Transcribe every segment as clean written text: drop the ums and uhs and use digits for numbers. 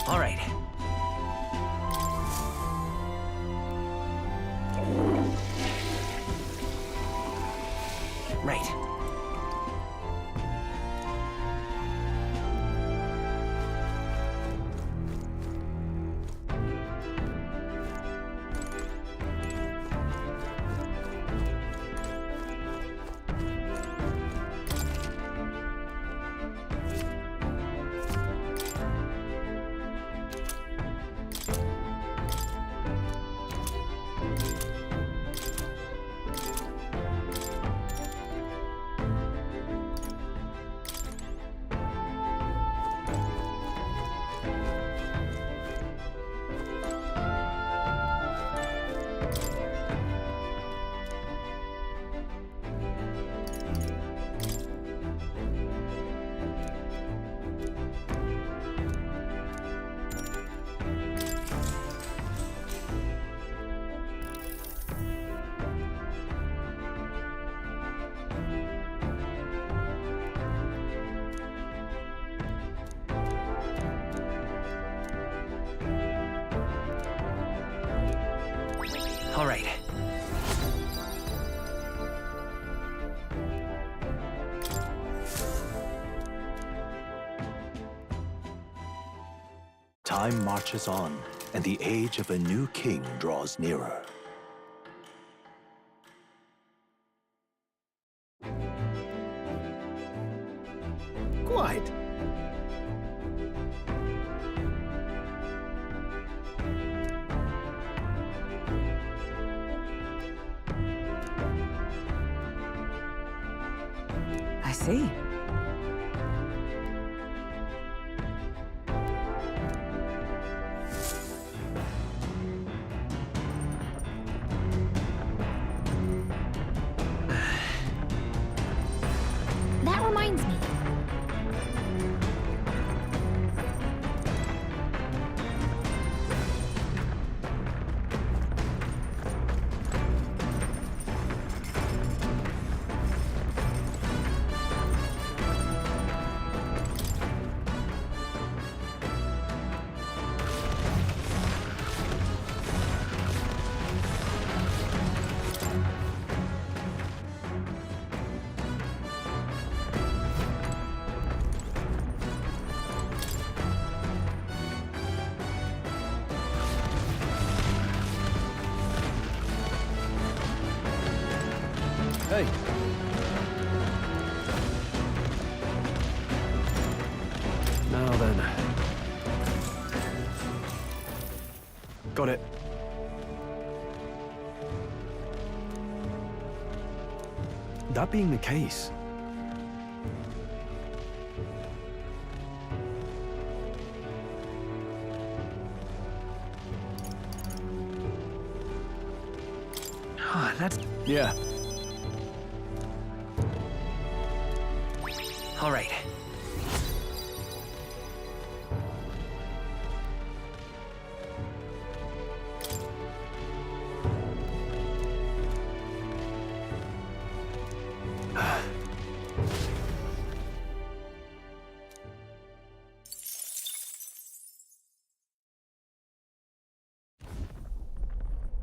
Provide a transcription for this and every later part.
All right. Right. All right. Time marches on, and the age of a new king draws nearer. Quite. I see. That reminds me. Hey. Now then. Got it. That being the case, That's... yeah. All right.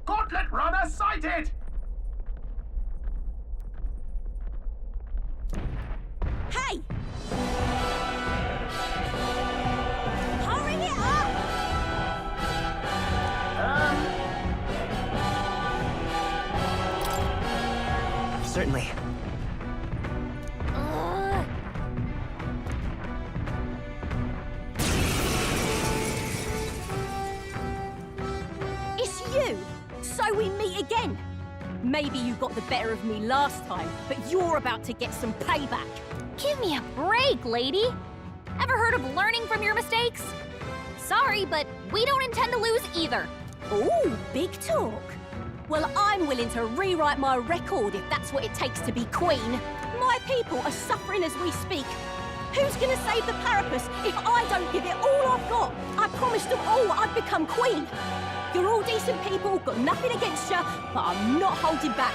Gauntlet runner sighted! Hey! Hurry it up! Certainly. It's you! So we meet again! Maybe you got the better of me last time, but you're about to get some payback. Give me a break, lady. Ever heard of learning from your mistakes? Sorry, but we don't intend to lose either. Ooh, big talk. Well, I'm willing to rewrite my record if that's what it takes to be queen. My people are suffering as we speak. Who's gonna save the Parapus if I don't give it all I've got? I promised them all I'd become queen. You're all decent people, got nothing against you, but I'm not holding back.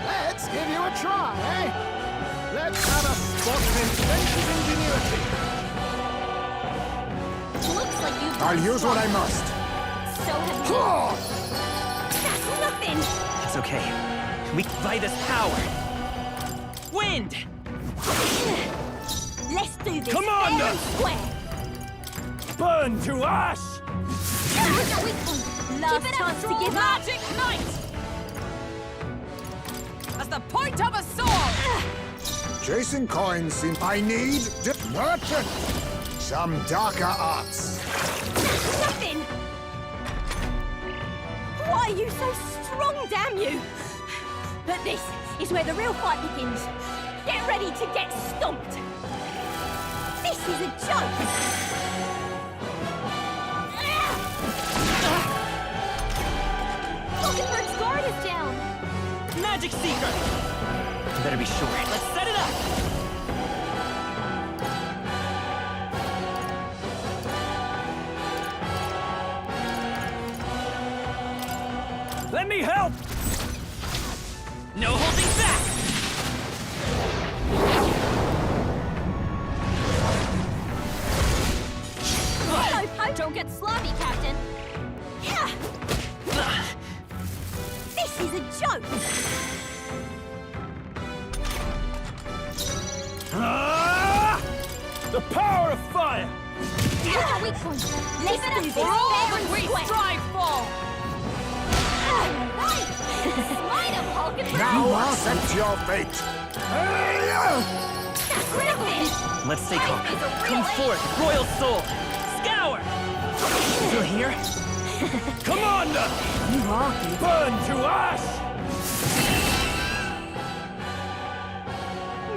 Let's give you a try, eh? Let's have a spot of inventive ingenuity. Looks like you've I'll use what I must. So have you. That's nothing. It's okay. We can buy this power. Wind! Let's do this Commander! fair and square. Burn to ash! Last chance to give up. Magic Knight! That's the point of a sword! Chasing coins seems I need merchant. Some darker arts. Nothing! Why are you so strong, damn you? But this is where the real fight begins. Get ready to get stomped. This is a joke. Mockingbird guard is down. Magic Seeker! Better be sure. Let's set it up! Let me help! No holding back! Hello, Pope. Don't get sloppy, Captain. Yeah. This is a joke. Ah! The power of fire! Let's do this For all fair that and we square. strive for! Right. Smite him, Mockingbird. Now accept your fate. Nothing. Let's stay calm. Life is a real Come forth, Royal Soul! Scour! Still here? Commander! You are good. Burn to ash!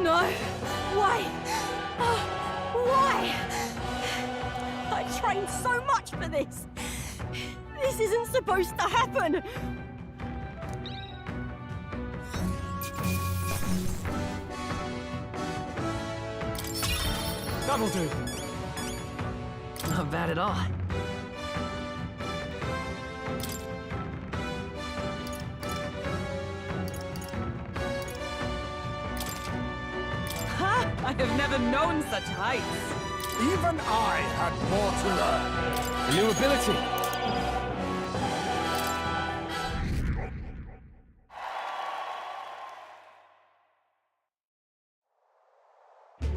No. Why? Oh, why? I trained so much for this. This isn't supposed to happen. That'll do. Not bad at all. Ha! I have never known such heights. Even I had more to learn. A new ability.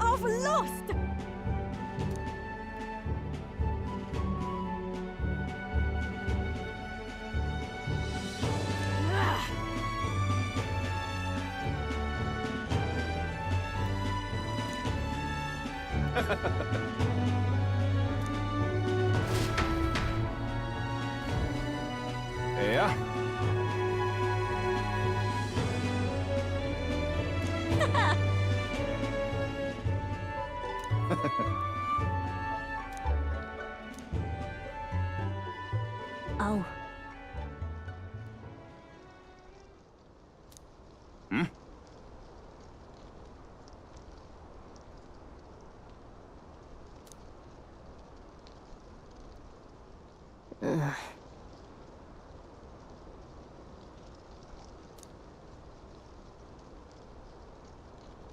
I've lost. Yeah. Oh.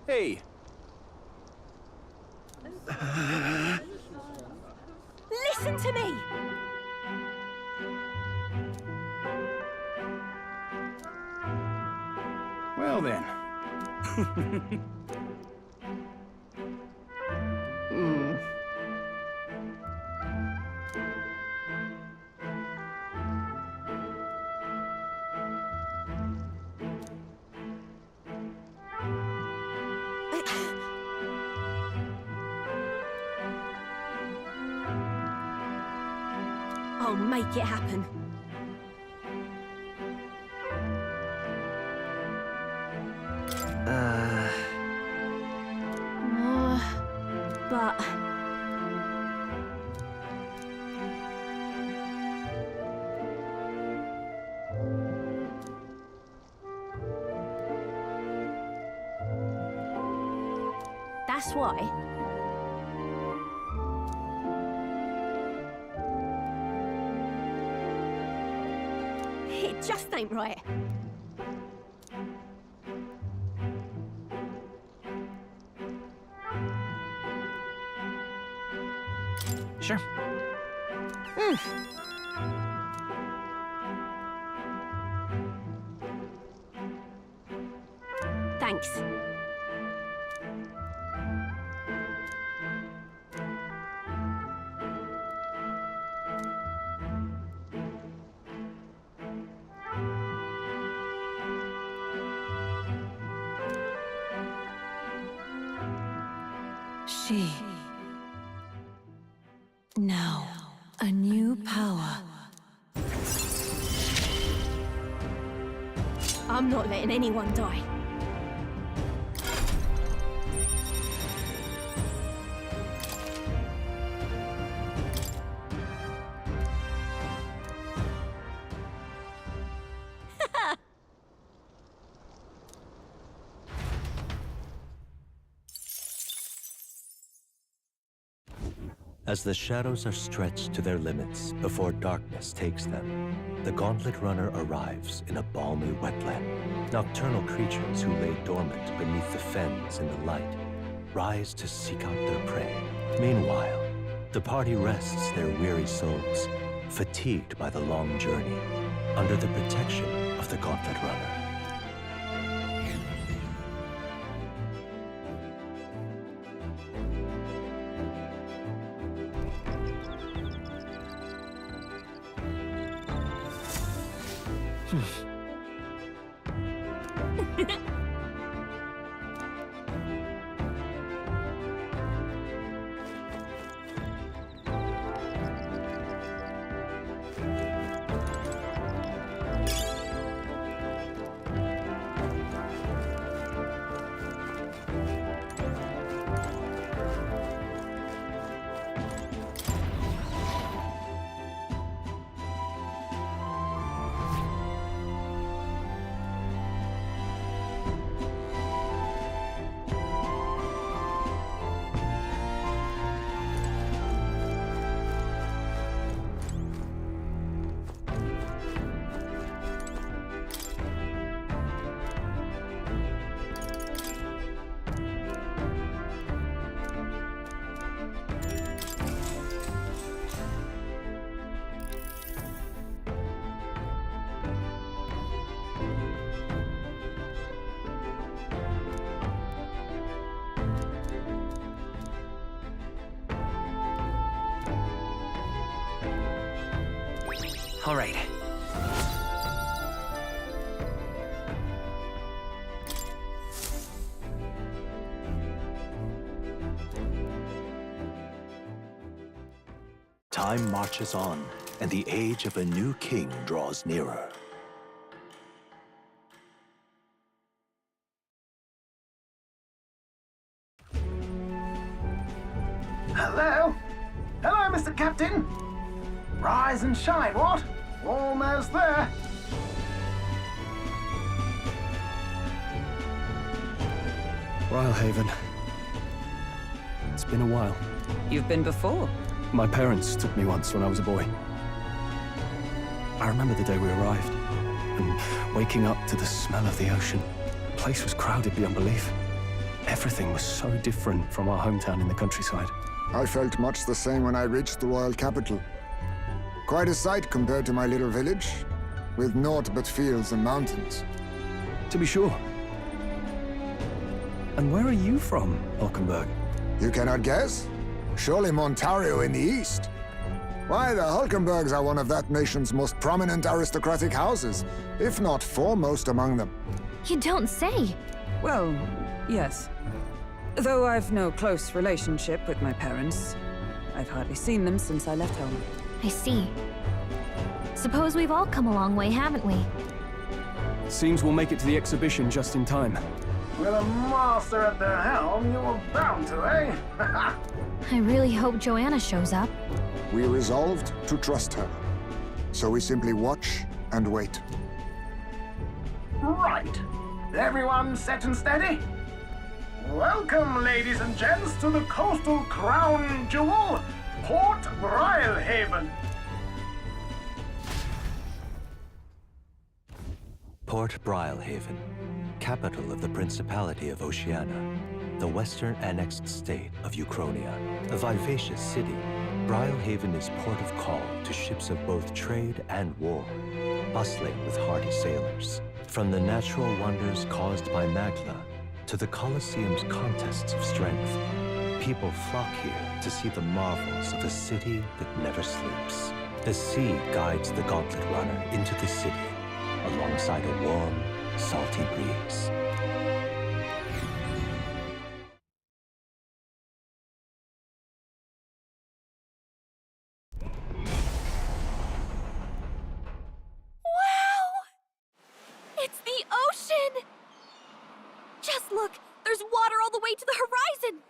Hey, Listen to me. well then. I'll make it happen. But That's why. It just ain't right. Sure. Thanks. She. Now, a new power. I'm not letting anyone die. As the shadows are stretched to their limits before darkness takes them, the Gauntlet Runner arrives in a balmy wetland. Nocturnal creatures who lay dormant beneath the fens in the light rise to seek out their prey. Meanwhile, the party rests their weary souls, fatigued by the long journey, under the protection of the Gauntlet Runner. All right. Time marches on, and the age of a new king draws nearer. Hello? Hello, Mr. Captain. Rise and shine, what? Almost there. Rhylehaven. It's been a while. You've been before. My parents took me once when I was a boy. I remember the day we arrived, and waking up to the smell of the ocean. The place was crowded beyond belief. Everything was so different from our hometown in the countryside. I felt much the same when I reached the royal capital. Quite a sight compared to my little village, with naught but fields and mountains. To be sure. And where are you from, Hulkenberg? You cannot guess? Surely Montario in the east. Why, the Hulkenbergs are one of that nation's most prominent aristocratic houses, if not foremost among them. You don't say. Well, yes. Though I've no close relationship with my parents, I've hardly seen them since I left home. I see. Suppose we've all come a long way, haven't we? Seems we'll make it to the exhibition just in time. With a master at the helm, you were bound to, eh? I really hope Joanna shows up. We resolved to trust her. So we simply watch and wait. Right. Everyone set and steady? Welcome, ladies and gents, to the coastal crown jewel, Port Brialhaven. Port Brialhaven, capital of the Principality of Oceania, the western annexed state of Uchronia. A vivacious city, Brialhaven is port of call to ships of both trade and war, bustling with hardy sailors. From the natural wonders caused by Magla to the Colosseum's contests of strength, people flock here to see the marvels of a city that never sleeps. The sea guides the Gauntlet Runner into the city, alongside a warm, salty breeze. Wow! It's the ocean! Just look! There's water all the way to the horizon!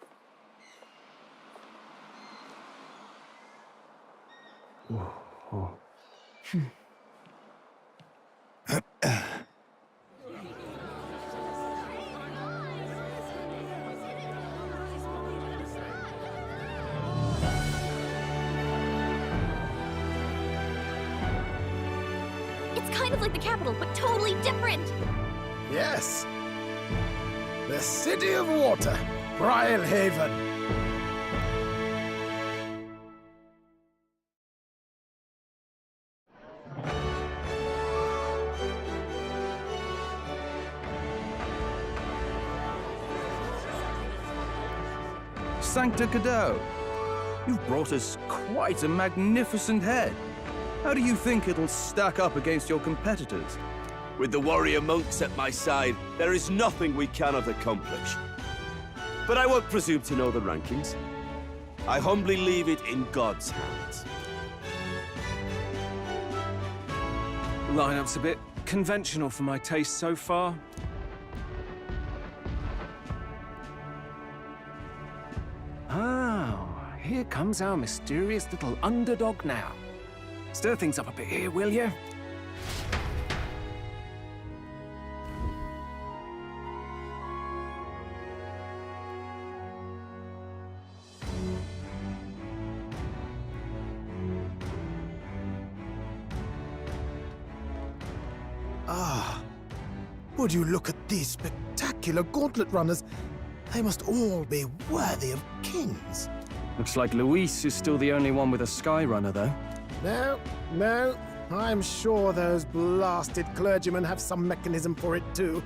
It's kind of like the capital, but totally different! Yes. The City of Water, Brialhaven. Sancta Cadeau, you've brought us quite a magnificent head. How do you think it'll stack up against your competitors? With the warrior monks at my side, there is nothing we cannot accomplish. But I won't presume to know the rankings. I humbly leave it in God's hands. Lineup's a bit conventional for my taste so far. Oh, here comes our mysterious little underdog now. Stir things up a bit here, will you? Ah, would you look at these spectacular gauntlet runners? They must all be worthy of kings. Looks like Luis is still the only one with a Sky Runner, though. No, I'm sure those blasted clergymen have some mechanism for it too.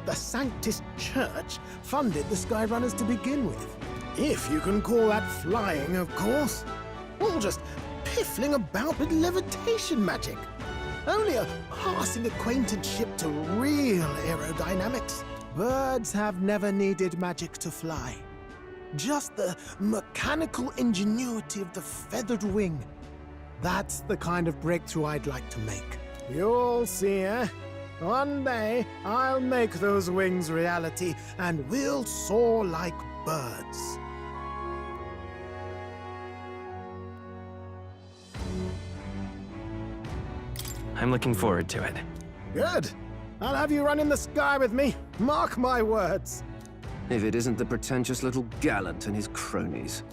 The Sanctus Church funded the Skyrunners to begin with. If you can call that flying, of course. All just piffling about with levitation magic. Only a passing acquaintanceship to real aerodynamics. Birds have never needed magic to fly. Just the mechanical ingenuity of the feathered wing. That's the kind of breakthrough I'd like to make. You'll see, eh? One day, I'll make those wings reality, and we'll soar like birds. I'm looking forward to it. Good. I'll have you run in the sky with me. Mark my words. If it isn't the pretentious little gallant and his cronies.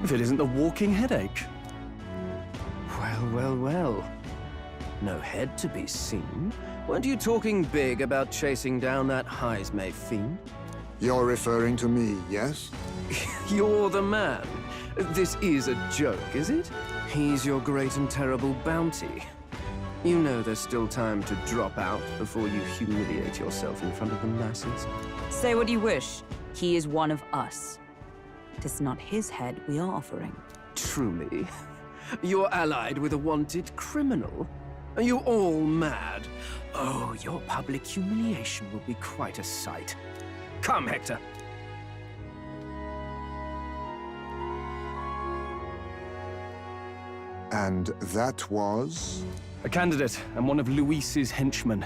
If it isn't the walking headache. Well. No head to be seen. Weren't you talking big about chasing down that Heismay fiend? You're referring to me, yes? You're the man. This is a joke, is it? He's your great and terrible bounty. You know there's still time to drop out before you humiliate yourself in front of the masses. Say what you wish. He is one of us. It is not his head we are offering. Truly? You're allied with a wanted criminal? Are you all mad? Oh, your public humiliation will be quite a sight. Come, Hector. And that was? A candidate and one of Luis's henchmen.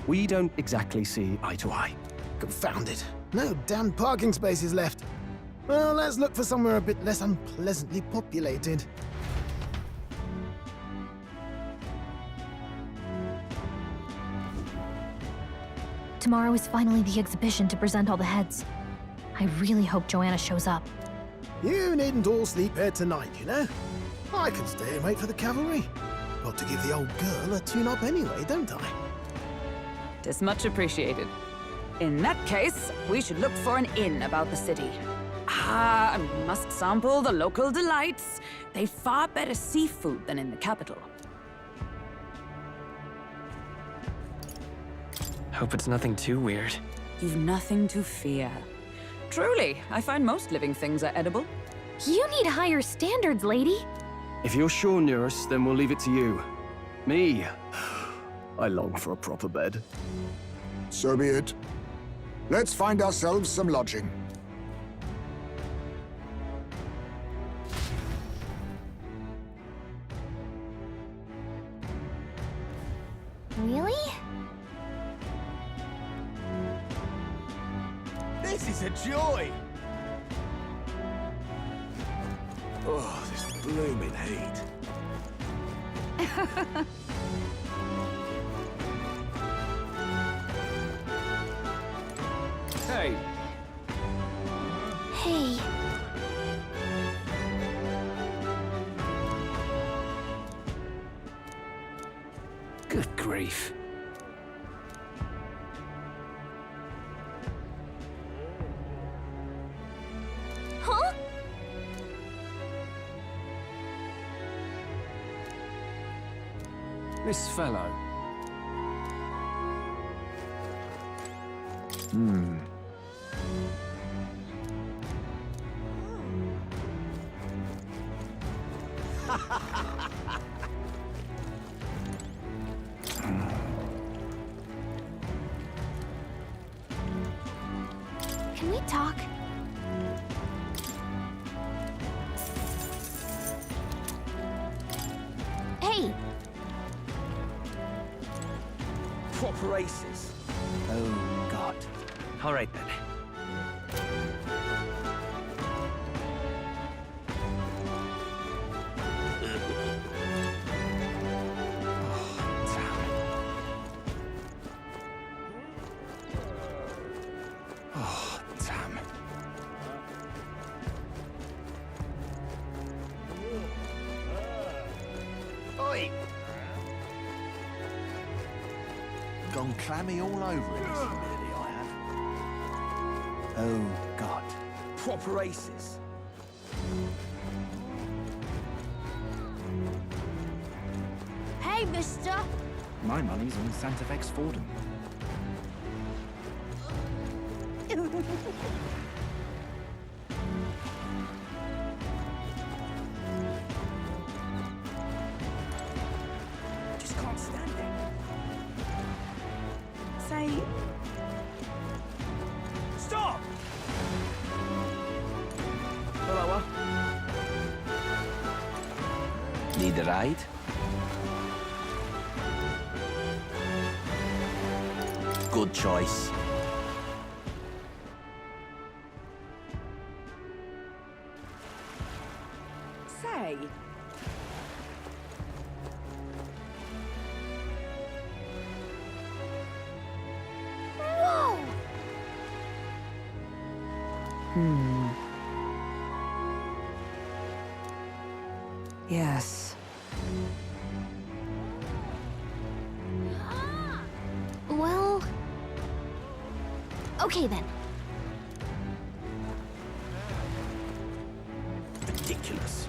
We don't exactly see eye to eye. Confound it. No damn parking spaces left. Well, let's look for somewhere a bit less unpleasantly populated. Tomorrow is finally the exhibition to present all the heads. I really hope Joanna shows up. You needn't all sleep here tonight, you know? I can stay and wait for the cavalry. Got to give the old girl a tune-up anyway, don't I? 'Tis much appreciated. In that case, we should look for an inn about the city. Ah, I must sample the local delights. They've far better seafood than in the capital. Hope it's nothing too weird. You've nothing to fear. Truly, I find most living things are edible. You need higher standards, lady. If you're sure, nurse, then we'll leave it to you. Me, I long for a proper bed. So be it. Let's find ourselves some lodging. Really? This is a joy! Oh, this blooming heat. Hey, Hey. good grief. Huh? This fellow. Can we talk? Hey, Proper aces. Oh, God. All right, then. Oh, damn. Oi! Gone clammy all over in this humidity, I have. Oh, God. Proper aces. Hey, mister! My money's on Santa Fe's Fordham. Just can't stand it. Say, Stop! Hello, need a ride? Good choice. say. Whoa! Yes. well... Okay then. Ridiculous.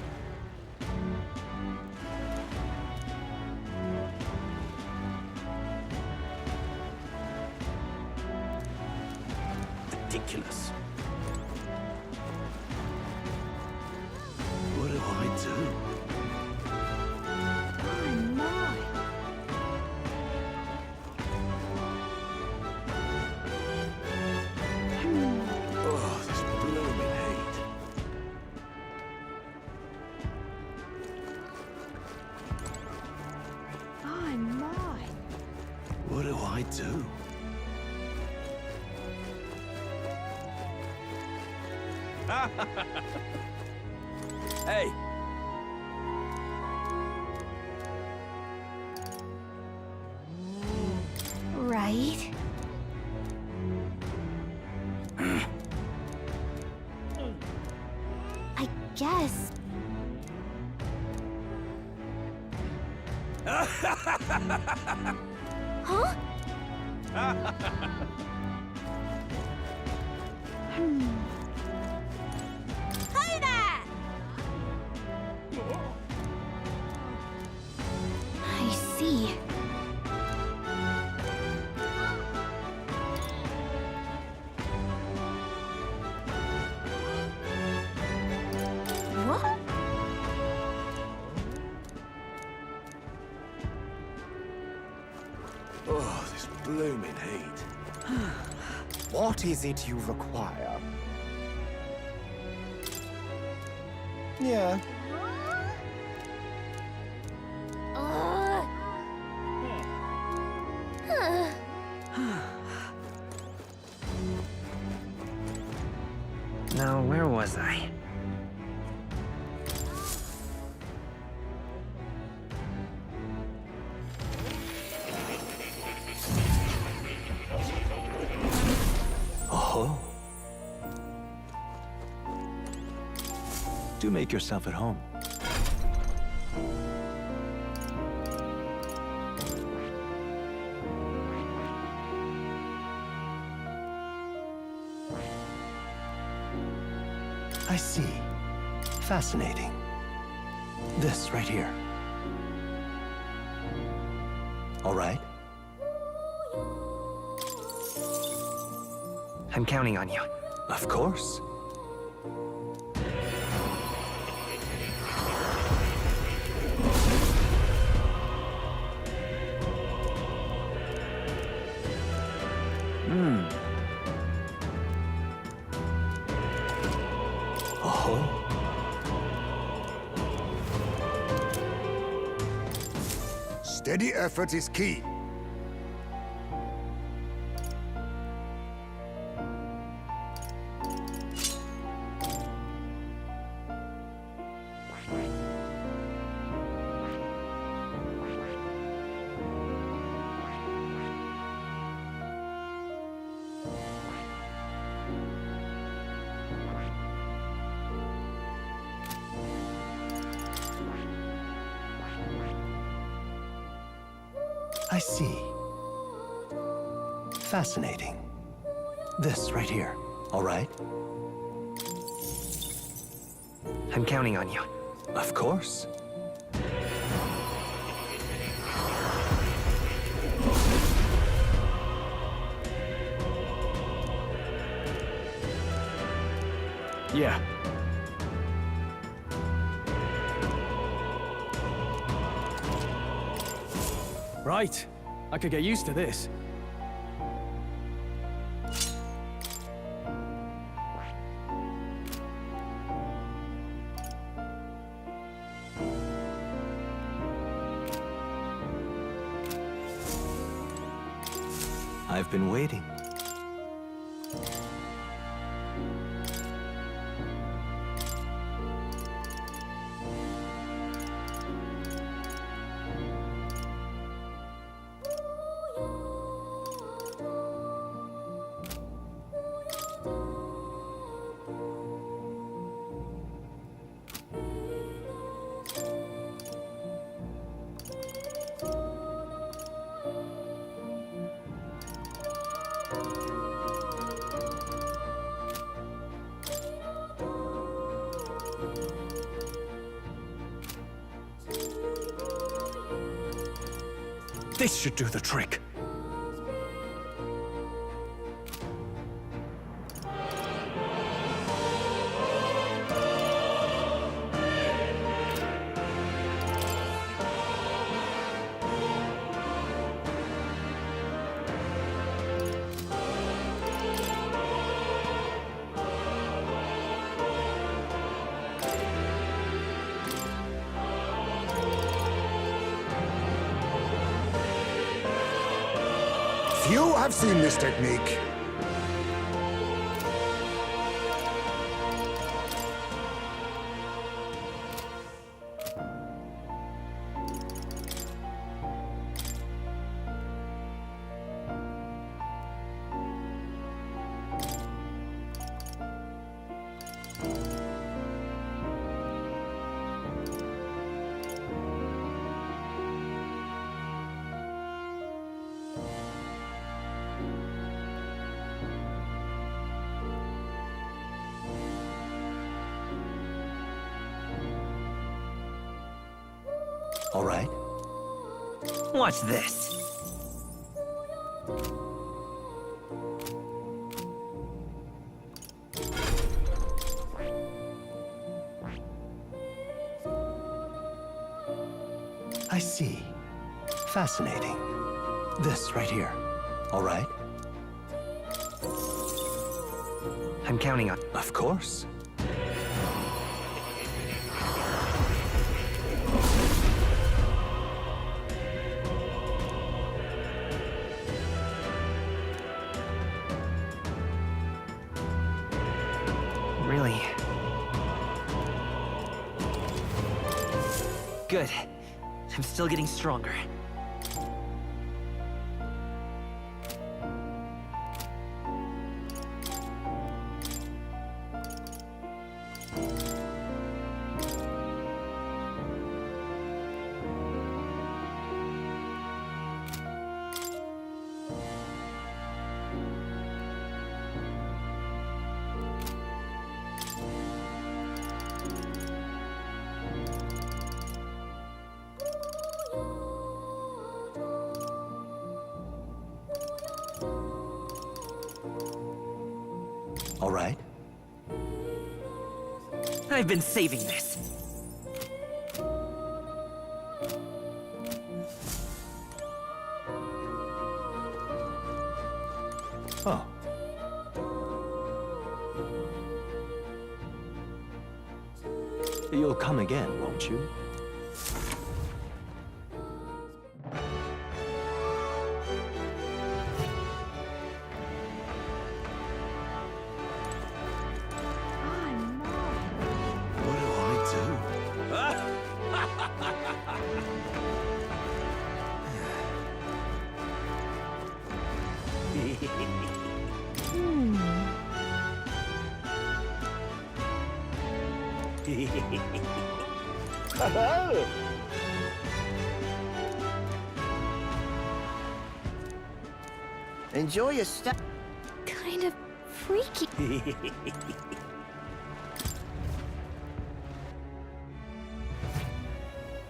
Ridiculous. What do I do? Oh, this blooming heat. My, my. What do I do? Hey! Right. guess. Huh? Hey there! I see. What? Oh, this blooming heat. What is it you require? Yeah. Now, where was I? Oh. Do make yourself at home. I see. Fascinating. This right here. All right. I'm counting on you. Of course. Oh. Steady effort is key. I see. Fascinating. This right here. All right. I'm counting on you. Of course. Yeah. Right. I could get used to this. I've been waiting. This should do the trick. Few have seen this technique. All right. Watch this. I see. Fascinating. This right here. All right? I'm counting on. Of course. Really? Good. I'm still getting stronger. All right. I've been saving this. Oh. You'll come again, won't you? Enjoy your stuff. Kind of freaky.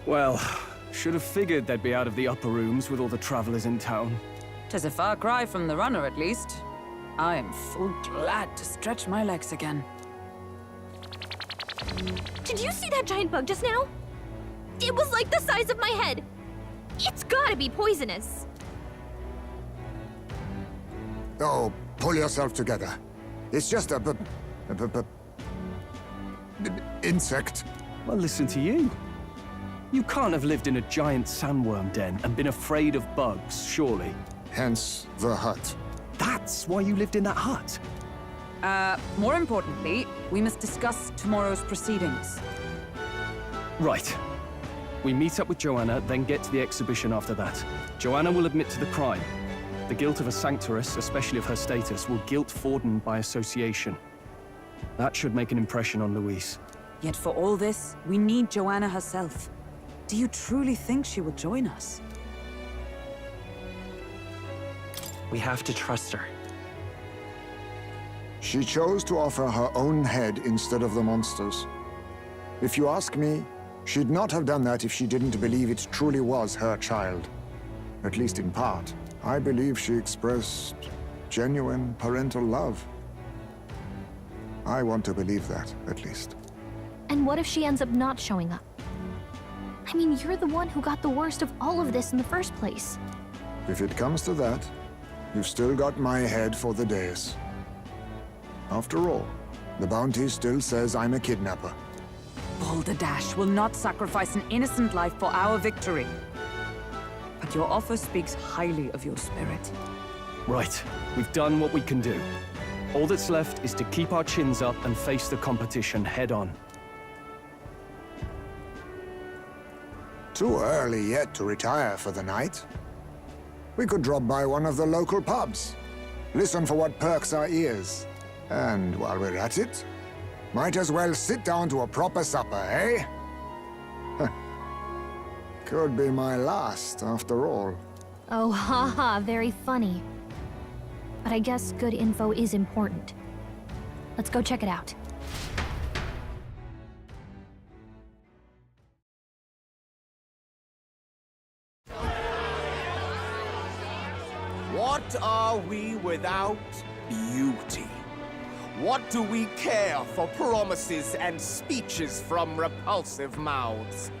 Well, should have figured they'd be out of the upper rooms with all the travelers in town. 'Tis a far cry from the runner, at least. I am full glad to stretch my legs again. Did you see that giant bug just now? It was like the size of my head. It's gotta be poisonous. Oh, pull yourself together. It's just a insect. Well, listen to you. You can't have lived in a giant sandworm den and been afraid of bugs, surely. Hence the hut. That's why you lived in that hut. More importantly, we must discuss tomorrow's proceedings. Right. We meet up with Joanna, then get to the exhibition after that. Joanna will admit to the crime. The guilt of a sanctoress, especially of her status, will guilt Forden by association. That should make an impression on Louise. Yet for all this, we need Joanna herself. Do you truly think she will join us? We have to trust her. She chose to offer her own head instead of the monster's. If you ask me, she'd not have done that if she didn't believe it truly was her child. At least in part. I believe she expressed genuine parental love. I want to believe that, at least. And what if she ends up not showing up? I mean, you're the one who got the worst of all of this in the first place. If it comes to that, you've still got my head for the days. After all, the bounty still says I'm a kidnapper. Balderdash will not sacrifice an innocent life for our victory. But your offer speaks highly of your spirit. Right. We've done what we can do. All that's left is to keep our chins up and face the competition head-on. Too early yet to retire for the night. We could drop by one of the local pubs. Listen for what perks our ears. And while we're at it, might as well sit down to a proper supper, eh? Could be my last, after all. Oh, haha, very funny. But I guess good info is important. Let's go check it out. What are we without beauty? What do we care for promises and speeches from repulsive mouths?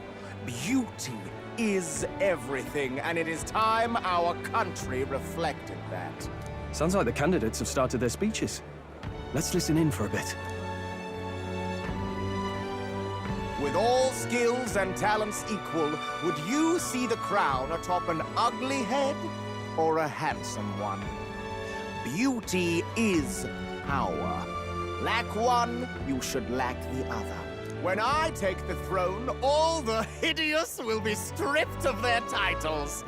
Beauty is everything, and it is time our country reflected that. Sounds like the candidates have started their speeches. Let's listen in for a bit. With all skills and talents equal, would you see the crown atop an ugly head or a handsome one? Beauty is power. Lack one, you should lack the other. When I take the throne, all the hideous will be stripped of their titles.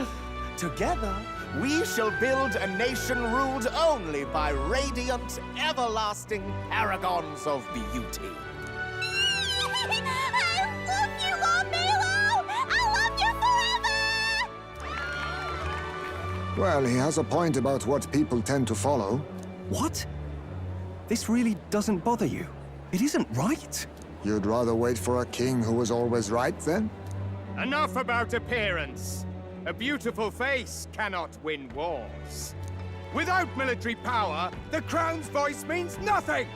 Together, we shall build a nation ruled only by radiant, everlasting paragons of beauty. I love you, Lord Milo! I love you forever! Well, he has a point about what people tend to follow. What? This really doesn't bother you? It isn't right. You'd rather wait for a king who was always right, then? Enough about appearance. A beautiful face cannot win wars. Without military power, the crown's voice means nothing!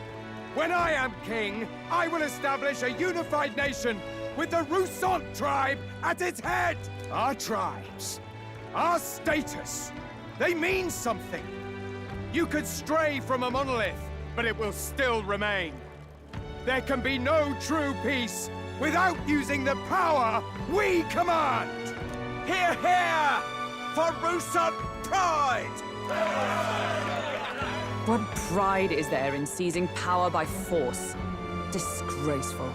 When I am king, I will establish a unified nation with the Rousant tribe at its head! Our tribes, our status, they mean something. You could stray from a monolith, but it will still remain. There can be no true peace without using the power we command! Hear, hear! For Rousant pride! What pride is there in seizing power by force? Disgraceful.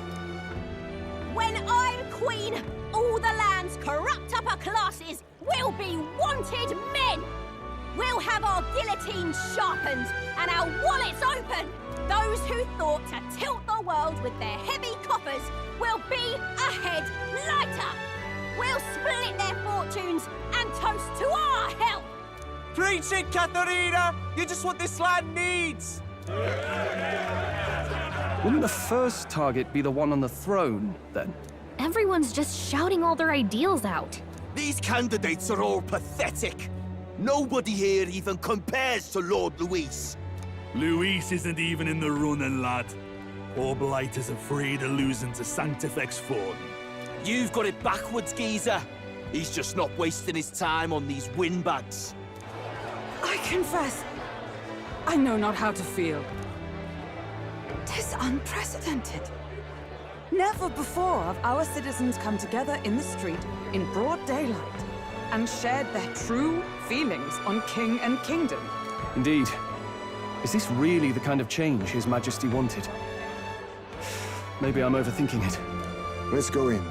When I'm queen, all the land's corrupt upper classes will be wanted men! We'll have our guillotines sharpened and our wallets open! Those who thought to tilt the world with their heavy coffers will be a head lighter! We'll split their fortunes and toast to our health! Preach it, Katharina! You just what this land needs! Wouldn't the first target be the one on the throne, then? Everyone's just shouting all their ideals out. These candidates are all pathetic. Nobody here even compares to Lord Luis. Luis isn't even in the running, lad. Poor Blight is afraid of losing to Sanctifex Forden. You've got it backwards, geezer. He's just not wasting his time on these windbags. I confess, I know not how to feel. 'Tis unprecedented. Never before have our citizens come together in the street in broad daylight and shared their true feelings on king and kingdom. Indeed. Is this really the kind of change His Majesty wanted? Maybe I'm overthinking it. Let's go in.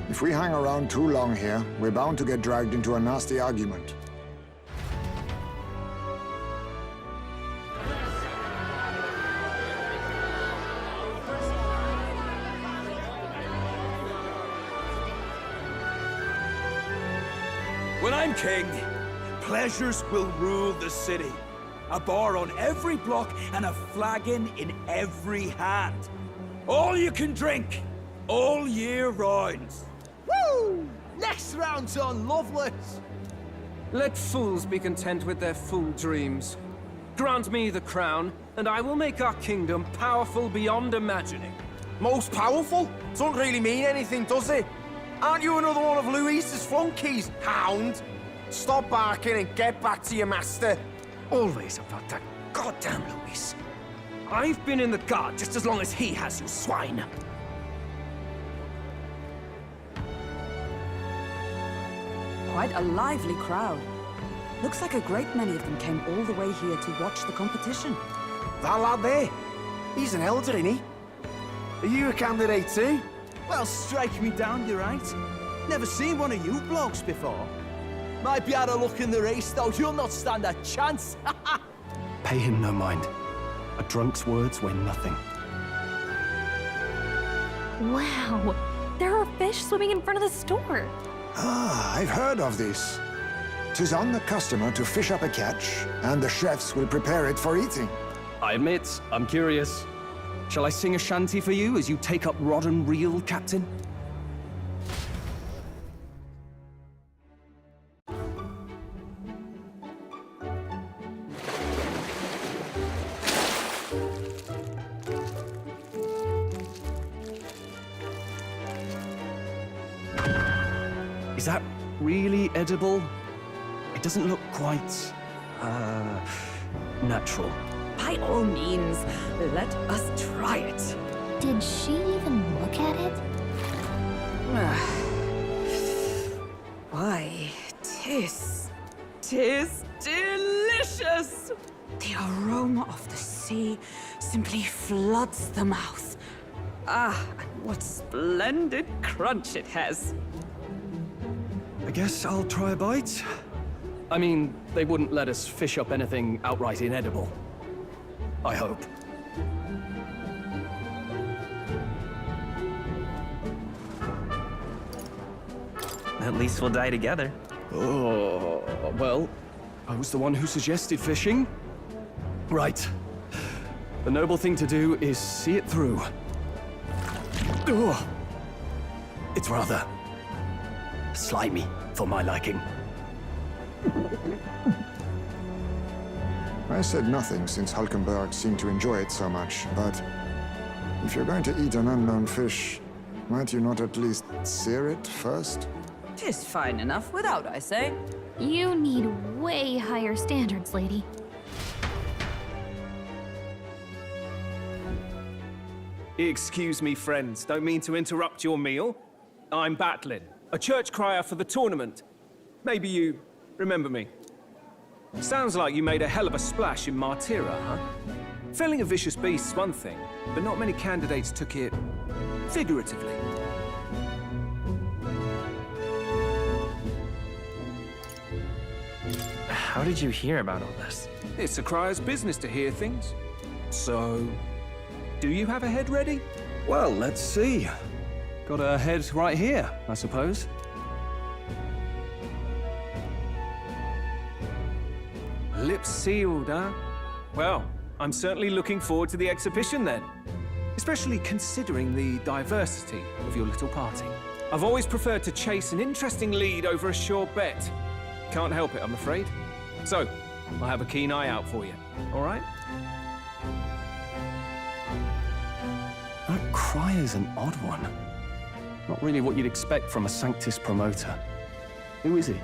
If we hang around too long here, we're bound to get dragged into a nasty argument. When I'm king, pleasures will rule the city. A bar on every block and a flagon in every hand. All you can drink, all year round. Woo! Next round's on Loveless! Let fools be content with their fool dreams. Grant me the crown, and I will make our kingdom powerful beyond imagining. Most powerful? Doesn't really mean anything, does it? Aren't you another one of Luis's flunkies, hound? Stop barking and get back to your master. Always about that goddamn Luis. I've been in the guard just as long as he has, you swine. Quite a lively crowd. Looks like a great many of them came all the way here to watch the competition. That lad there, he's an elder, isn't he? Are you a candidate too? Well, strike me down, you're right. Never seen one of you blokes before. Might be out of luck in the race, though. You'll not stand a chance. Pay him no mind. A drunk's words weigh nothing. Wow, there are fish swimming in front of the store. Ah, I've heard of this. 'Tis on the customer to fish up a catch, and the chefs will prepare it for eating. I admit, I'm curious. Shall I sing a shanty for you as you take up rod and reel, Captain? Is that really edible? It doesn't look quite, natural. By all means, let us try it. Did she even look at it? Why, tis delicious! The aroma of the sea simply floods the mouth. Ah, and what splendid crunch it has. I guess I'll try a bite. I mean, they wouldn't let us fish up anything outright inedible. I hope. At least we'll die together. Oh, well, I was the one who suggested fishing. Right. The noble thing to do is see it through. Ugh. It's rather slimy for my liking. I said nothing since Hulkenberg seemed to enjoy it so much, but if you're going to eat an unknown fish, might you not at least sear it first? 'Tis fine enough without, I say. You need way higher standards, lady. Excuse me, friends. Don't mean to interrupt your meal. I'm Batlin, a church crier for the tournament. Maybe you remember me. Sounds like you made a hell of a splash in Martyra, huh? Felling a vicious beast's one thing, but not many candidates took it figuratively. How did you hear about all this? It's a crier's business to hear things. So, do you have a head ready? Well, let's see. Got a head right here, I suppose. Lips sealed, huh? Well, I'm certainly looking forward to the exhibition then. Especially considering the diversity of your little party. I've always preferred to chase an interesting lead over a sure bet. Can't help it, I'm afraid. So, I'll have a keen eye out for you, all right? That cry is an odd one. Not really what you'd expect from a Sanctus promoter. Who is he?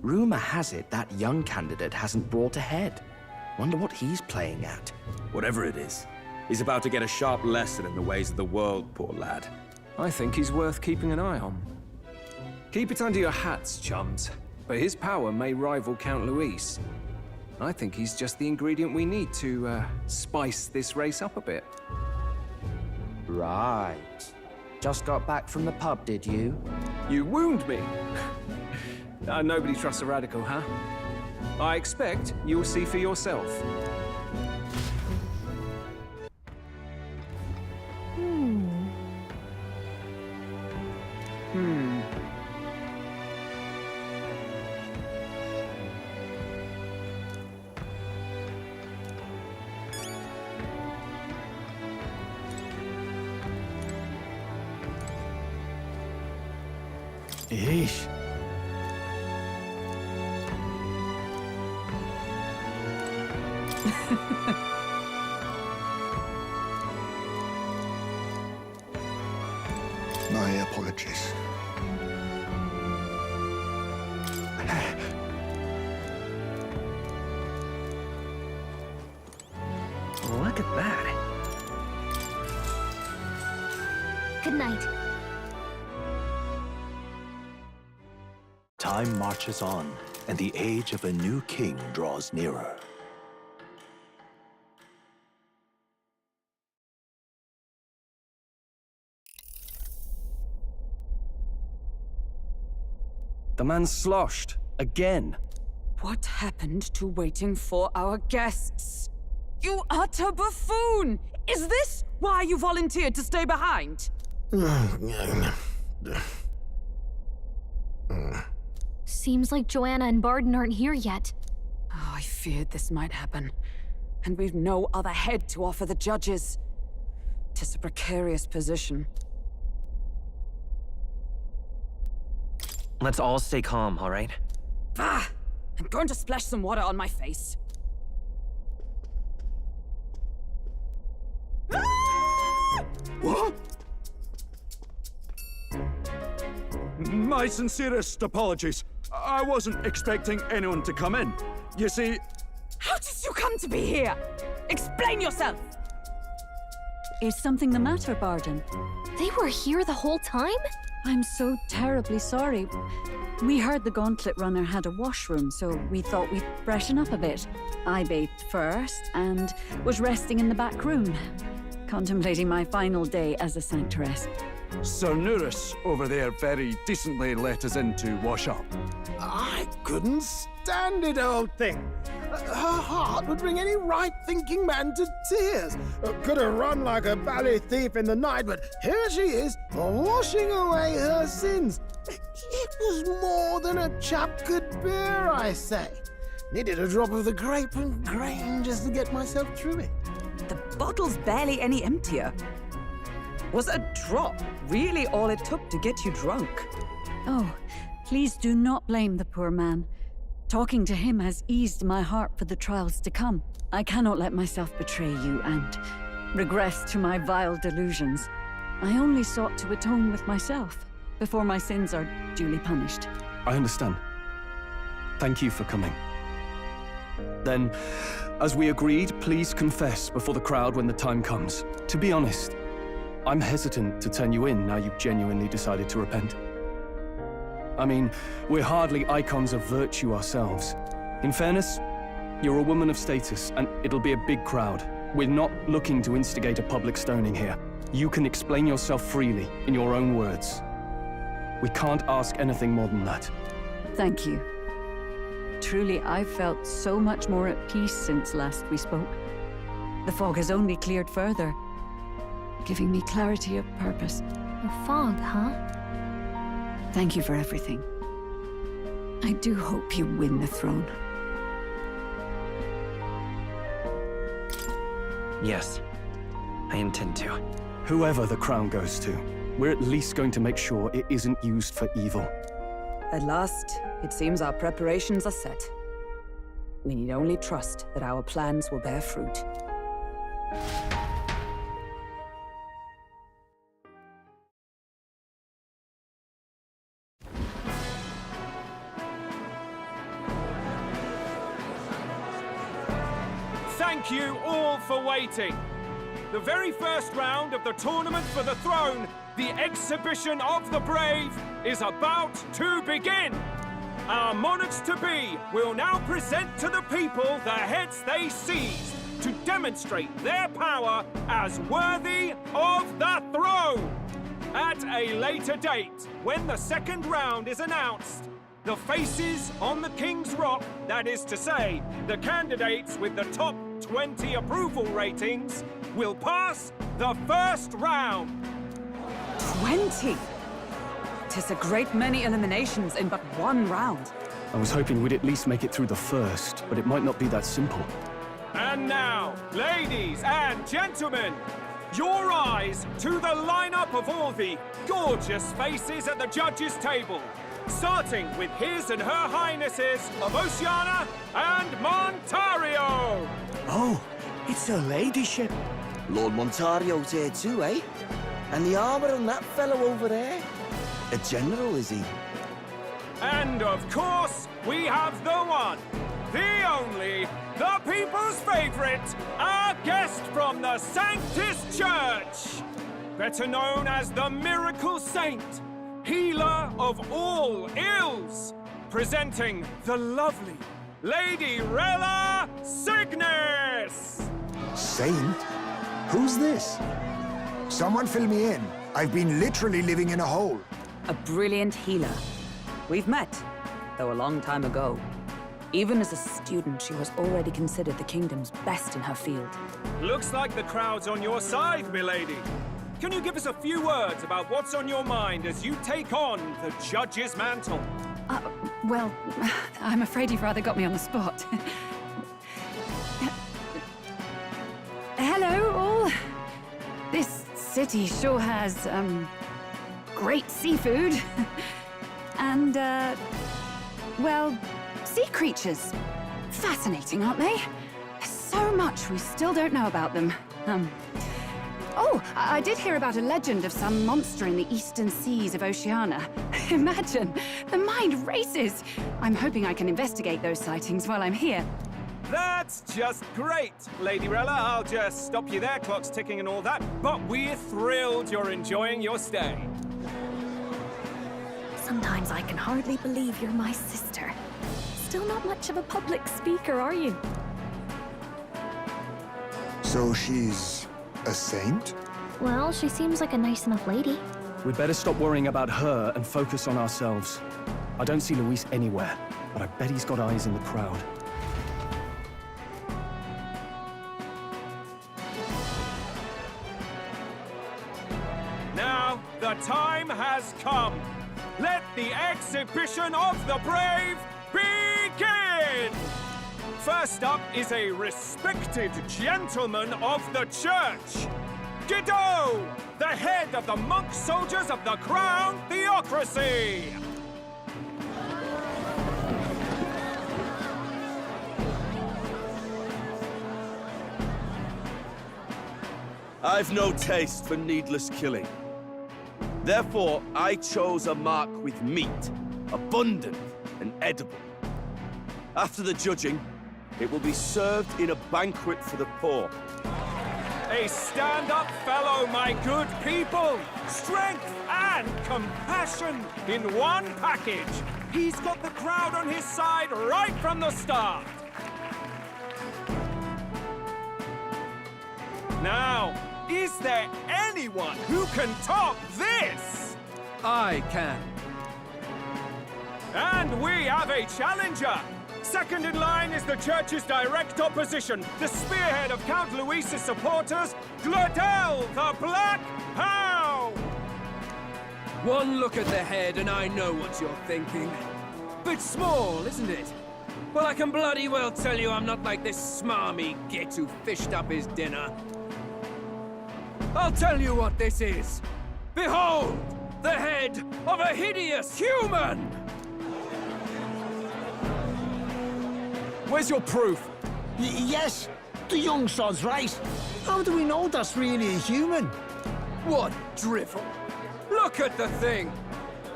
Rumor has it that young candidate hasn't brought ahead. Wonder what he's playing at. Whatever it is, he's about to get a sharp lesson in the ways of the world, poor lad. I think he's worth keeping an eye on. Keep it under your hats, chums. But his power may rival Count Luis. I think he's just the ingredient we need to, spice this race up a bit. Right. Just got back from the pub, did you? You wound me! Nobody trusts a radical, huh? I expect you'll see for yourself. Yeesh. My apologies. Look at that. Good night. Time marches on, and the age of a new king draws nearer. The man's sloshed. Again. What happened to waiting for our guests? You utter buffoon! Is this why you volunteered to stay behind? Seems like Joanna and Barden aren't here yet. Oh, I feared this might happen. And we've no other head to offer the judges. 'Tis a precarious position. Let's all stay calm, all right? Ah! I'm going to splash some water on my face. What? My sincerest apologies. I wasn't expecting anyone to come in. You see... How did you come to be here? Explain yourself! Is something the matter, Barden? They were here the whole time? I'm so terribly sorry. We heard the Gauntlet Runner had a washroom, so we thought we'd freshen up a bit. I bathed first and was resting in the back room, contemplating my final day as a Sanctress. Sir Nuris over there very decently let us in to wash up. I couldn't stand it, old thing. Her heart would bring any right-thinking man to tears. Could have run like a ballet thief in the night, but here she is, washing away her sins. It was more than a chap could bear, I say. Needed a drop of the grape and grain just to get myself through it. The bottle's barely any emptier. Was a drop really all it took to get you drunk? Oh, please do not blame the poor man. Talking to him has eased my heart for the trials to come. I cannot let myself betray you and regress to my vile delusions. I only sought to atone with myself before my sins are duly punished. I understand. Thank you for coming. Then, as we agreed, please confess before the crowd when the time comes. To be honest, I'm hesitant to turn you in now you've genuinely decided to repent. I mean, we're hardly icons of virtue ourselves. In fairness, you're a woman of status, and it'll be a big crowd. We're not looking to instigate a public stoning here. You can explain yourself freely, in your own words. We can't ask anything more than that. Thank you. Truly, I've felt so much more at peace since last we spoke. The fog has only cleared further, giving me clarity of purpose. The fog, huh? Thank you for everything. I do hope you win the throne. Yes, I intend to. Whoever the crown goes to, we're at least going to make sure it isn't used for evil. At last, it seems our preparations are set. We need only trust that our plans will bear fruit. Thank you all for waiting. The very first round of the tournament for the throne, the exhibition of the brave, is about to begin. Our monarchs-to-be will now present to the people the heads they seized to demonstrate their power as worthy of the throne. At a later date, when the second round is announced, the faces on the King's Rock, that is to say, the candidates with the top 20 approval ratings, will pass the first round. 20? 'Tis a great many eliminations in but one round. I was hoping we'd at least make it through the first, but it might not be that simple. And now, ladies and gentlemen, your eyes to the lineup of all the gorgeous faces at the judges' table, starting with His and Her Highnesses of Oceania and Montario. Oh, it's her ladyship. Lord Montario's here too, eh? And the armor on that fellow over there? A general, is he? And of course, we have the one, the only, the people's favorite, our guest from the Sanctus Church, better known as the Miracle Saint, healer of all ills, presenting the lovely Lady Rella Cygnus! Saint? Who's this? Someone fill me in. I've been literally living in a hole. A brilliant healer. We've met, though a long time ago. Even as a student, she was already considered the kingdom's best in her field. Looks like the crowd's on your side, milady. Can you give us a few words about what's on your mind as you take on the judge's mantle? Well, I'm afraid you've rather got me on the spot. Hello, all. This city sure has, great seafood. And, well, sea creatures. Fascinating, aren't they? There's so much we still don't know about them. Oh, I did hear about a legend of some monster in the eastern seas of Oceania. Imagine! The mind races! I'm hoping I can investigate those sightings while I'm here. That's just great, Lady Rella. I'll just stop you there, clock's ticking and all that. But we're thrilled you're enjoying your stay. Sometimes I can hardly believe you're my sister. Still not much of a public speaker, are you? So she's a saint? Well, she seems like a nice enough lady. We'd better stop worrying about her and focus on ourselves. I don't see Luis anywhere, but I bet he's got eyes in the crowd. Now, the time has come. Let the exhibition of the brave begin! First up is a respected gentleman of the church. Guido, the head of the monk soldiers of the Crown Theocracy! I've no taste for needless killing. Therefore, I chose a mark with meat, abundant and edible. After the judging, it will be served in a banquet for the poor. A stand-up fellow, my good people! Strength and compassion in one package! He's got the crowd on his side right from the start! Now, is there anyone who can top this? I can. And we have a challenger! Second in line is the church's direct opposition, the spearhead of Count Luis's supporters, Glodell the Black Hound! One look at the head and I know what you're thinking. Bit small, isn't it? Well, I can bloody well tell you I'm not like this smarmy git who fished up his dinner. I'll tell you what this is. Behold, the head of a hideous human! Where's your proof? Yes, the young sod's right. How do we know that's really a human? What drivel? Look at the thing!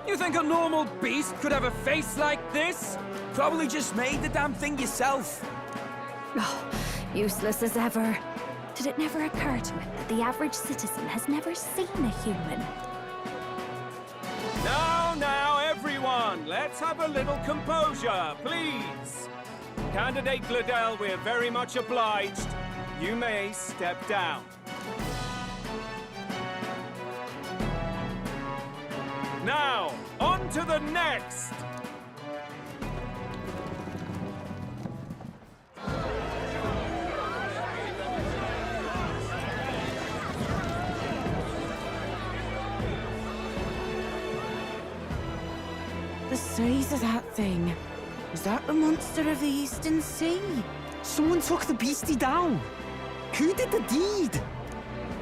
You think a normal beast could have a face like this? Probably just made the damn thing yourself. Oh, useless as ever. Did it never occur to him that the average citizen has never seen a human? Now, everyone, let's have a little composure, please. Candidate Glodell, we're very much obliged. You may step down. Now, on to the next! The size of that thing. Is that the monster of the Eastern Sea? Someone took the beastie down. Who did the deed?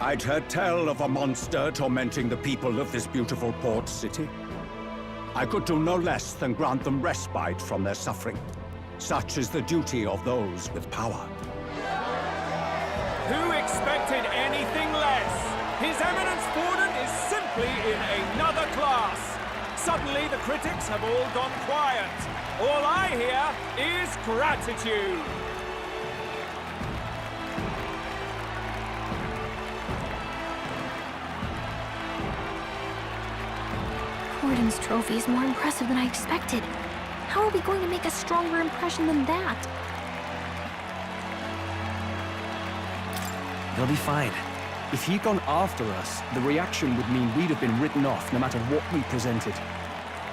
I'd heard tell of a monster tormenting the people of this beautiful port city. I could do no less than grant them respite from their suffering. Such is the duty of those with power. Who expected anything less? His Eminence Forden is simply in another class. Suddenly the critics have all gone quiet. All I hear is gratitude. Forden's trophy is more impressive than I expected. How are we going to make a stronger impression than that? They'll be fine. If he'd gone after us, the reaction would mean we'd have been written off no matter what we presented.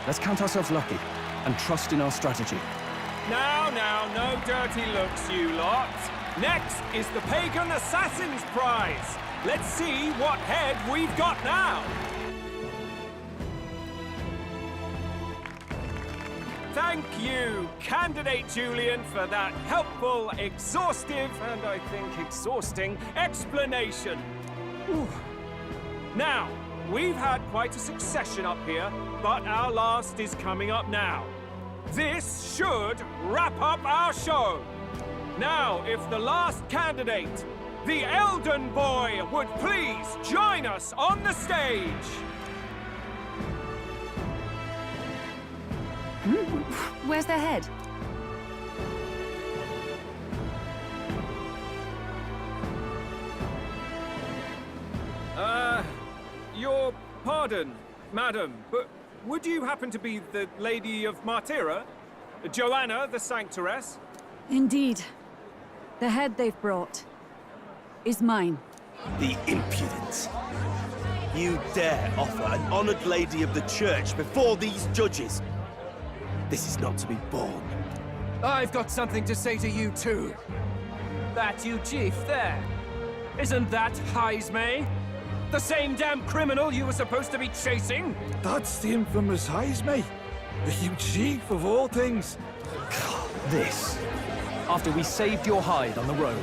Let's count ourselves lucky and trust in our strategy. Now, no dirty looks, you lot. Next is the Pagan Assassin's Prize. Let's see what head we've got now. Thank you, Candidate Julian, for that helpful, exhaustive, and I think exhausting explanation. Ooh. Now, we've had quite a succession up here, but our last is coming up now. This should wrap up our show. Now, if the last candidate, the Elden Boy, would please join us on the stage. Where's their head? Your pardon, madam, but would you happen to be the Lady of Martira? Joanna, the Sanctoress? Indeed. The head they've brought is mine. The impudence. You dare offer an honored lady of the church before these judges? This is not to be borne. I've got something to say to you too. That you chief there. Isn't that Heismay? The same damn criminal you were supposed to be chasing? That's the infamous Heismay. The huge chief of all things. This. After we saved your hide on the road.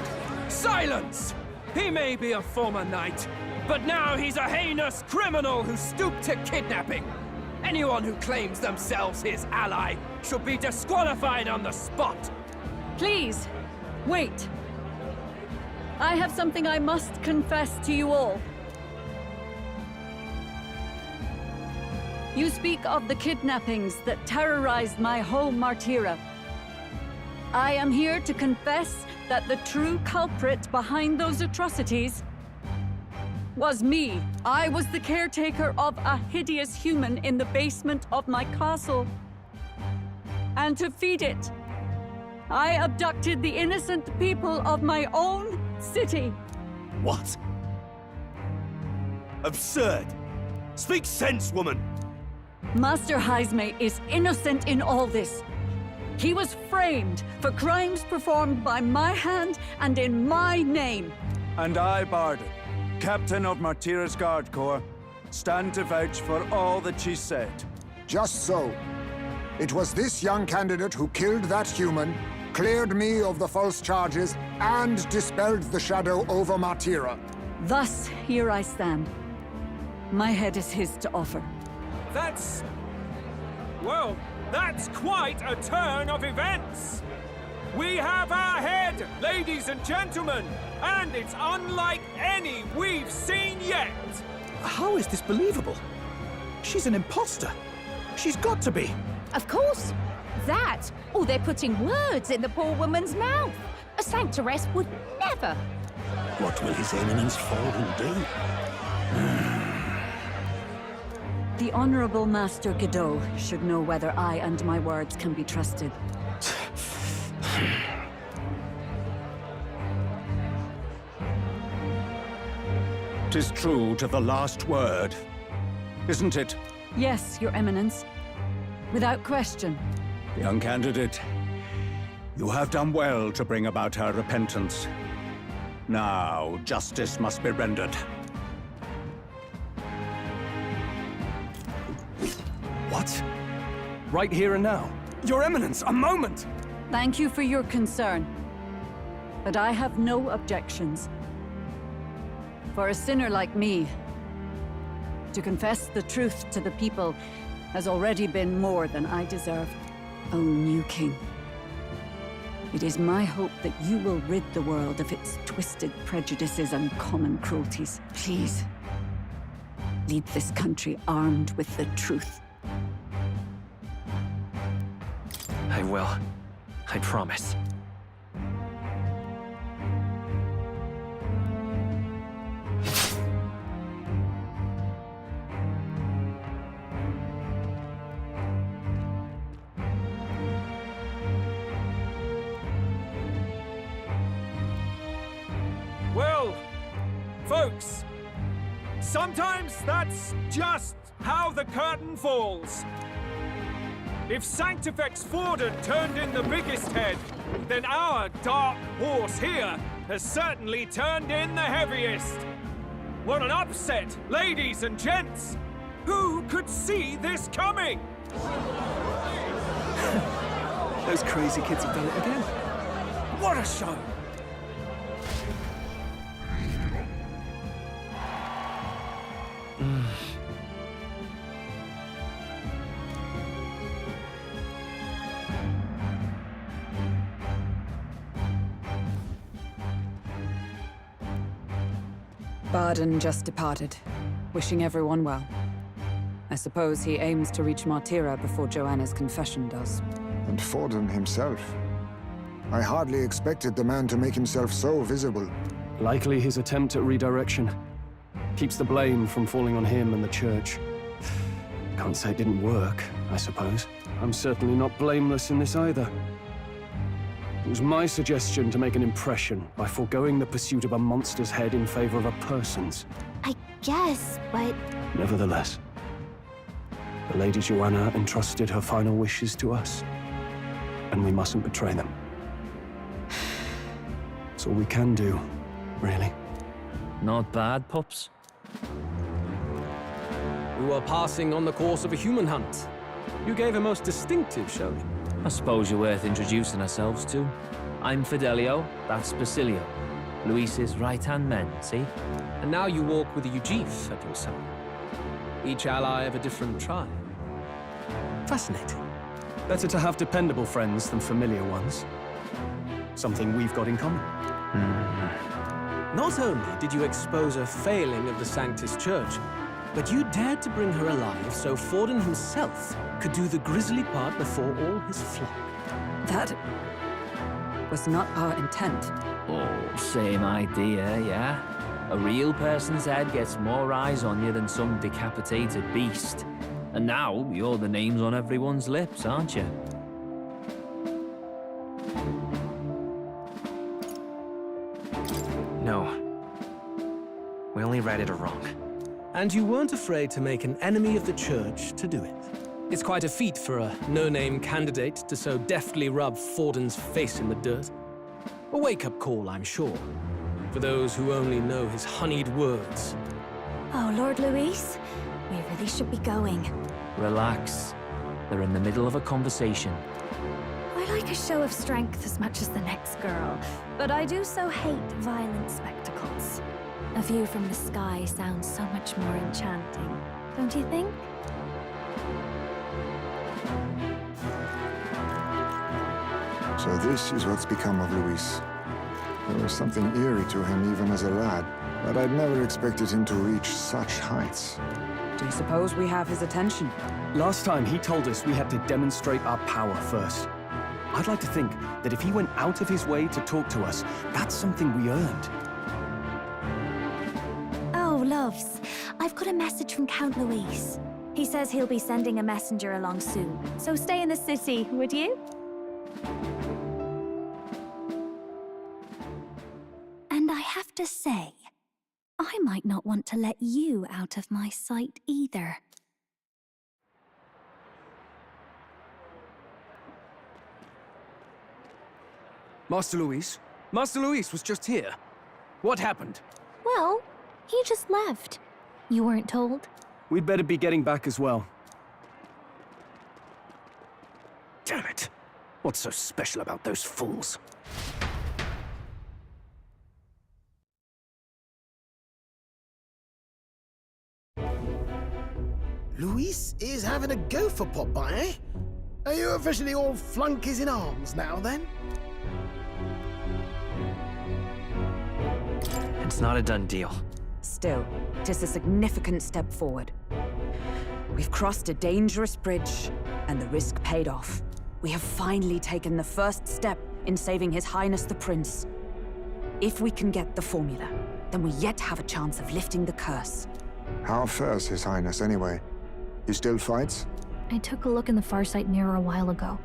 Silence! He may be a former knight, but now he's a heinous criminal who stooped to kidnapping. Anyone who claims themselves his ally should be disqualified on the spot. Please, wait. I have something I must confess to you all. You speak of the kidnappings that terrorized my home, Martira. I am here to confess that the true culprit behind those atrocities was me. I was the caretaker of a hideous human in the basement of my castle. And to feed it, I abducted the innocent people of my own city. What? Absurd! Speak sense, woman! Master Heismay is innocent in all this. He was framed for crimes performed by my hand and in my name. And I, Barden, Captain of Martira's Guard Corps, stand to vouch for all that she said. Just so. It was this young candidate who killed that human, cleared me of the false charges, and dispelled the shadow over Martira. Thus, here I stand. My head is his to offer. That's... well, that's quite a turn of events! We have our head, ladies and gentlemen, and it's unlike any we've seen yet! How is this believable? She's an imposter. She's got to be. Of course. That, or they're putting words in the poor woman's mouth. A Sanctoress would never. What will His Eminence Forden do? The Honorable Master Godot should know whether I and my words can be trusted. 'Tis true to the last word, isn't it? Yes, Your Eminence. Without question. Young candidate, you have done well to bring about her repentance. Now, justice must be rendered. What? Right here and now? Your Eminence, a moment! Thank you for your concern. But I have no objections. For a sinner like me, to confess the truth to the people has already been more than I deserve. O new king, it is my hope that you will rid the world of its twisted prejudices and common cruelties. Please, lead this country armed with the truth. I will. I promise. Well, folks, sometimes that's just how the curtain falls. If Sanctifex Forden turned in the biggest head, then our dark horse here has certainly turned in the heaviest. What an upset, ladies and gents! Who could see this coming? Those crazy kids have done it again. What a show! Barden just departed, wishing everyone well. A suppose he aims to reach Martira before Joanna's confession does. And Forden himself. I hardly expected the man to make himself so visible. Likely his attempt at redirection. Keeps the blame from falling on him and the church. Can't say it didn't work, I suppose. I'm certainly not blameless in this either. It was my suggestion to make an impression by foregoing the pursuit of a monster's head in favor of a person's. I guess, but... Nevertheless, the Lady Joanna entrusted her final wishes to us, and we mustn't betray them. It's all we can do, really. Not bad, pups. We were passing on the course of a human hunt. You gave a most distinctive showing. I suppose you're worth introducing ourselves to. I'm Fidelio, that's Basilio. Luis's right-hand men, see? And now you walk with a Ujif at your side. Each ally of a different tribe. Fascinating. Better to have dependable friends than familiar ones. Something we've got in common. Not only did you expose a failing of the Sanctus Church, but you dared to bring her alive so Forden himself could do the grisly part before all his flock. That was not our intent. Oh, same idea, yeah? A real person's head gets more eyes on you than some decapitated beast. And now, you're the names on everyone's lips, aren't you? No. We only read it wrong. And you weren't afraid to make an enemy of the church to do it. It's quite a feat for a no-name candidate to so deftly rub Forden's face in the dirt. A wake-up call, I'm sure, for those who only know his honeyed words. Oh, Lord Luis, we really should be going. Relax. They're in the middle of a conversation. I like a show of strength as much as the next girl, but I do so hate violent spectacles. A view from the sky sounds so much more enchanting, don't you think? So this is what's become of Luis. There was something eerie to him even as a lad, but I'd never expected him to reach such heights. Do you suppose we have his attention? Last time he told us we had to demonstrate our power first. I'd like to think that if he went out of his way to talk to us, that's something we earned. Oh, loves, I've got a message from Count Luis. He says he'll be sending a messenger along soon, so stay in the city, would you? And I have to say, I might not want to let you out of my sight either. Master Luis? Master Luis was just here. What happened? Well, he just left. You weren't told? We'd better be getting back as well. Damn it. What's so special about those fools? Luis is having a go for Popeye, eh? Are you officially all flunkies in arms now, then? It's not a done deal. Still, it is a significant step forward. We've crossed a dangerous bridge, and the risk paid off. We have finally taken the first step in saving His Highness the Prince. If we can get the formula, then we yet have a chance of lifting the curse. How fares His Highness, anyway? He still fights? I took a look in the Farsight mirror a while ago.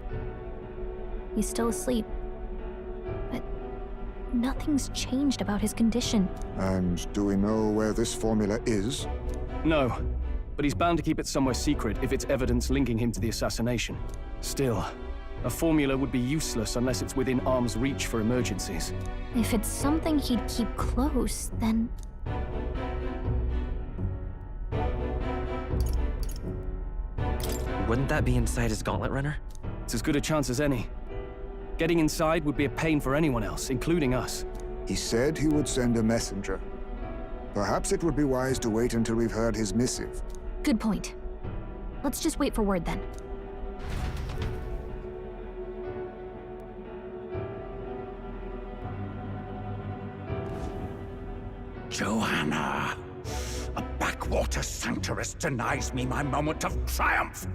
He's still asleep. But nothing's changed about his condition. And do we know where this formula is? No, but he's bound to keep it somewhere secret if it's evidence linking him to the assassination. Still, a formula would be useless unless it's within arm's reach for emergencies. If it's something he'd keep close, then... Wouldn't that be inside his gauntlet runner? It's as good a chance as any. Getting inside would be a pain for anyone else, including us. He said he would send a messenger. Perhaps it would be wise to wait until we've heard his missive. Good point. Let's just wait for word then. Joanna, a Water Sanctoress denies me my moment of triumph.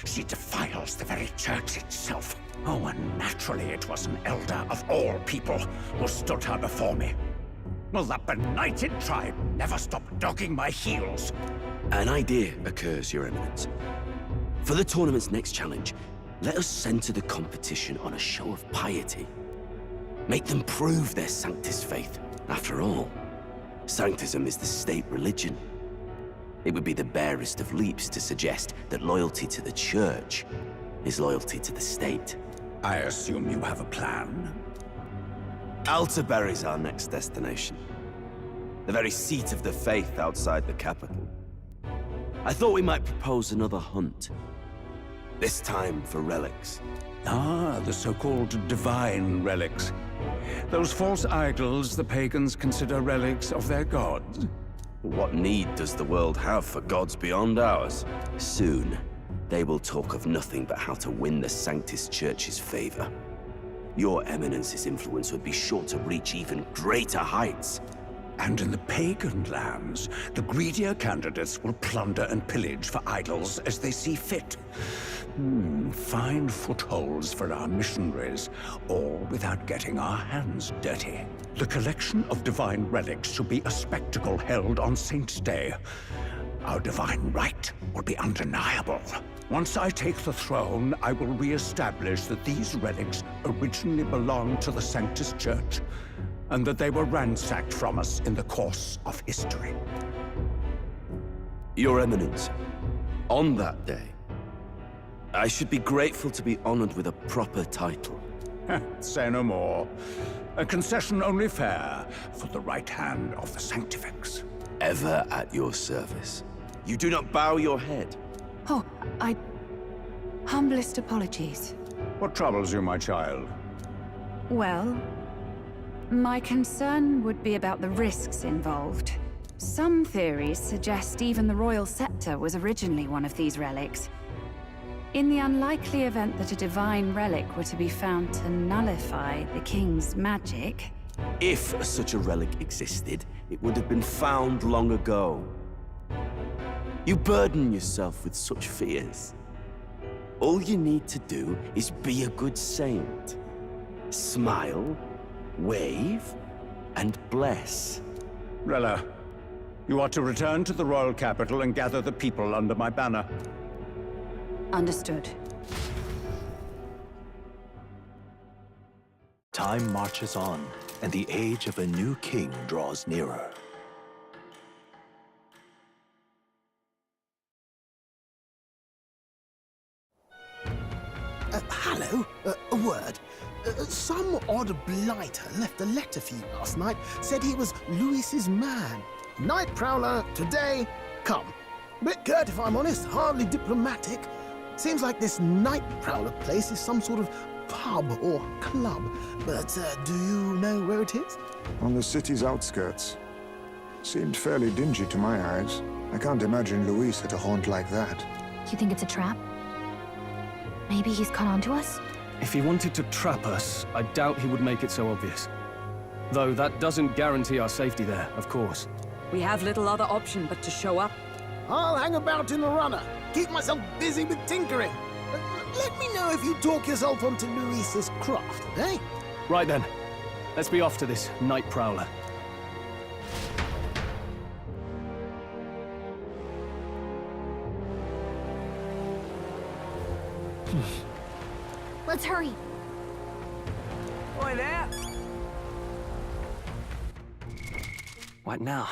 She defiles the very church itself. Oh, and naturally it was an elder of all people who stood her before me. Will that benighted tribe never stop dogging my heels? An idea occurs, Your Eminence. For the tournament's next challenge, let us center the competition on a show of piety. Make them prove their Sanctus faith. After all, Sanctism is the state religion. It would be the barest of leaps to suggest that loyalty to the Church is loyalty to the state. I assume you have a plan? Altaberry's our next destination. The very seat of the faith outside the capital. I thought we might propose another hunt. This time for relics. Ah, the so-called divine relics. Those false idols the pagans consider relics of their gods. What need does the world have for gods beyond ours? Soon, they will talk of nothing but how to win the Sanctus Church's favor. Your Eminence's influence would be sure to reach even greater heights. And in the pagan lands, the greedier candidates will plunder and pillage for idols as they see fit. Fine footholds for our missionaries, all without getting our hands dirty. The collection of divine relics should be a spectacle held on Saint's Day. Our divine right will be undeniable. Once I take the throne, I will re-establish that these relics originally belonged to the Sanctus Church, and that they were ransacked from us in the course of history. Your Eminence, on that day, I should be grateful to be honored with a proper title. Say no more. A concession only fair for the right hand of the Sanctifex. Ever at your service. You do not bow your head. Oh, humblest apologies. What troubles you, my child? Well, my concern would be about the risks involved. Some theories suggest even the royal scepter was originally one of these relics. In the unlikely event that a divine relic were to be found to nullify the king's magic... If such a relic existed, it would have been found long ago. You burden yourself with such fears. All you need to do is be a good saint. Smile, wave, and bless. Rella, you are to return to the royal capital and gather the people under my banner. Understood. Time marches on, and the age of a new king draws nearer. Hello? A word. Some odd blighter left a letter for you last night. Said he was Louis's man. Night Prowler, today, come. Bit curt if I'm honest, hardly diplomatic. Seems like this Night Prowler place is some sort of pub or club. But do you know where it is? On the city's outskirts. Seemed fairly dingy to my eyes. I can't imagine Luis at a haunt like that. You think it's a trap? Maybe he's caught on to us? If he wanted to trap us, I doubt he would make it so obvious. Though that doesn't guarantee our safety there, of course. We have little other option but to show up. I'll hang about in the runner. Keep myself busy with tinkering. Let me know if you talk yourself onto Luis's craft, eh? Right then. Let's be off to this Night Prowler. Let's hurry. Boy there. What now?